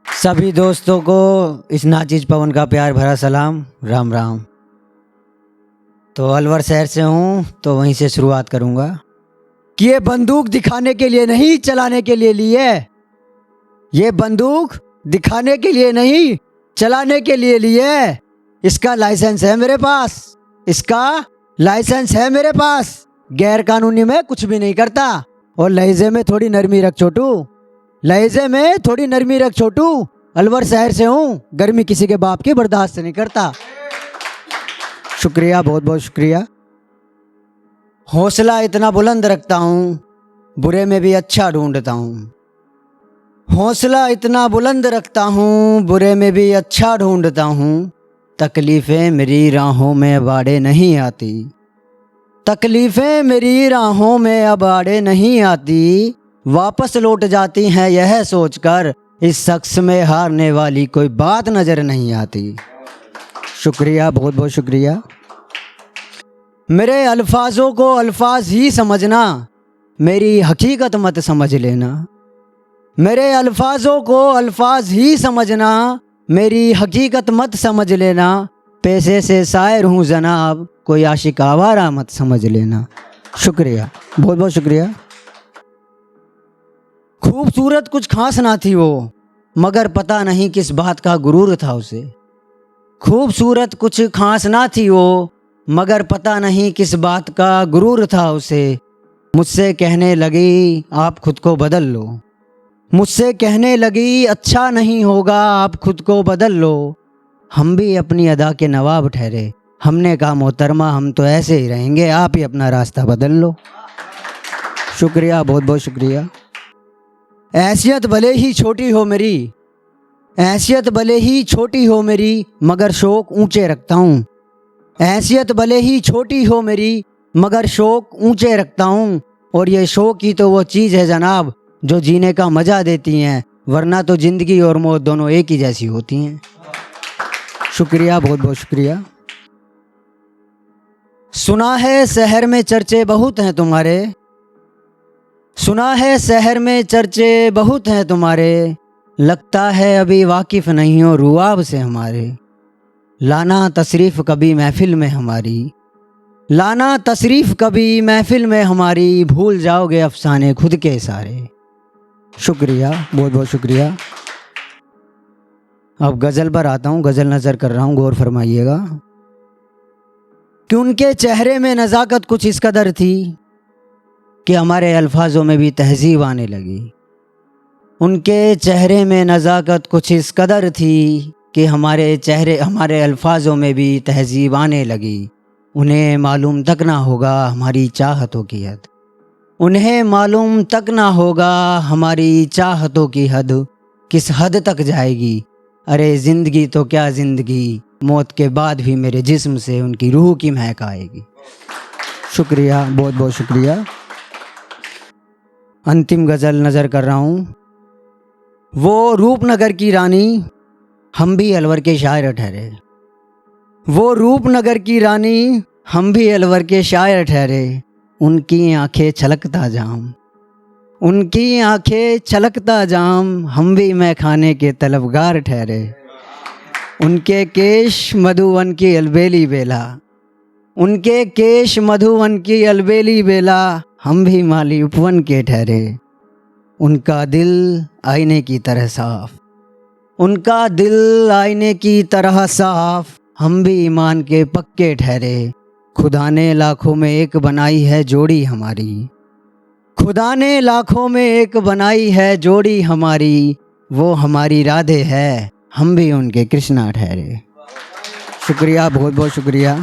सभी दोस्तों को इस नाचिज पवन का प्यार भरा सलाम, राम राम। तो अलवर शहर से हूँ तो वहीं से शुरुआत करूँगा कि ये बंदूक दिखाने के लिए नहीं, चलाने के लिए ली है। ये बंदूक दिखाने के लिए नहीं, चलाने के लिए ली है। इसका लाइसेंस है मेरे पास, इसका लाइसेंस है मेरे पास। गैर कानूनी में कुछ भी नहीं करता। और लहजे में थोड़ी नरमी रख छोटू, लहजे में थोड़ी नरमी रख छोटू। अलवर शहर से हूँ, गर्मी किसी के बाप की बर्दाश्त नहीं करता। शुक्रिया, बहुत बहुत शुक्रिया। हौसला इतना बुलंद रखता हूँ, बुरे में भी अच्छा ढूंढता हूँ। हौसला इतना बुलंद रखता हूँ, बुरे में भी अच्छा ढूंढता हूँ। तकलीफ़ें मेरी राहों में अब आड़े नहीं आती, तकलीफ़ें मेरी राहों में अब आड़े नहीं आती। वापस लौट जाती हैं यह सोचकर, इस शख्स में हारने वाली कोई बात नज़र नहीं आती। शुक्रिया, बहुत बहुत शुक्रिया। मेरे अल्फाजों को अल्फाज ही समझना, मेरी हकीकत मत समझ लेना। मेरे अल्फाजों को अल्फाज ही समझना, मेरी हकीकत मत समझ लेना। पैसे से शायर हूँ जनाब, कोई आशिक आवारा मत समझ लेना। शुक्रिया, बहुत बहुत शुक्रिया। खूबसूरत कुछ खास ना थी वो, मगर पता नहीं किस बात का गुरूर था उसे। खूबसूरत कुछ खास ना थी वो, मगर पता नहीं किस बात का गुरूर था उसे। मुझसे कहने लगी आप खुद को बदल लो, मुझसे कहने लगी अच्छा नहीं होगा आप खुद को बदल लो। हम भी अपनी अदा के नवाब ठहरे, हमने कहा मोहतरमा हम तो ऐसे ही रहेंगे, आप ही अपना रास्ता बदल लो। शुक्रिया, बहुत बहुत शुक्रिया। हैसियत भले ही छोटी हो मेरी, हैसियत भले ही छोटी हो मेरी, मगर शौक ऊंचे रखता हूँ। हैसियत भले ही छोटी हो मेरी, मगर शौक ऊंचे रखता हूँ। और ये शौक ही तो वो चीज़ है जनाब जो जीने का मज़ा देती हैं, वरना तो ज़िंदगी और मौत दोनों एक ही जैसी होती हैं। शुक्रिया, बहुत बहुत शुक्रिया। सुना है शहर में चर्चे बहुत हैं तुम्हारे, सुना है शहर में चर्चे बहुत हैं तुम्हारे। लगता है अभी वाकिफ़ नहीं हो रुआब से हमारे। लाना तशरीफ़ कभी महफिल में हमारी, लाना तशरीफ़ कभी महफिल में हमारी। भूल जाओगे अफसाने खुद के सारे। शुक्रिया, बहुत बहुत शुक्रिया। अब गज़ल पर आता हूँ, गज़ल नज़र कर रहा हूँ, गौर फरमाइएगा कि उनके चेहरे में नज़ाकत कुछ इस कदर थी कि हमारे अल्फाजों में भी तहज़ीब आने लगी। उनके चेहरे में नज़ाकत कुछ इस कदर थी कि हमारे अल्फाजों में भी तहज़ीब आने लगी। उन्हें मालूम तक ना होगा हमारी चाहतों की हद, उन्हें मालूम तक ना होगा हमारी चाहतों की हद किस हद तक जाएगी। अरे ज़िंदगी तो क्या ज़िंदगी, मौत के बाद भी मेरे जिस्म से उनकी रूह की महक आएगी। शुक्रिया, बहुत बहुत शुक्रिया। अंतिम गज़ल नज़र कर रहा हूँ। वो रूपनगर की रानी, हम भी अलवर के शायर ठहरे। वो रूपनगर की रानी, हम भी अलवर के शायर ठहरे। उनकी आंखें छलकता जाम, उनकी आंखें छलकता जाम, हम भी मैं खाने के तलबगार ठहरे। उनके केश मधुवन की अलबेली बेला, उनके केश मधुवन की अलबेली बेला, हम भी माली उपवन के ठहरे। उनका दिल आईने की तरह साफ, उनका दिल आईने की तरह साफ, हम भी ईमान के पक्के ठहरे। खुदा ने लाखों में एक बनाई है जोड़ी हमारी, खुदा ने लाखों में एक बनाई है जोड़ी हमारी। वो हमारी राधे है, हम भी उनके कृष्णा ठहरे। शुक्रिया, बहुत बहुत शुक्रिया।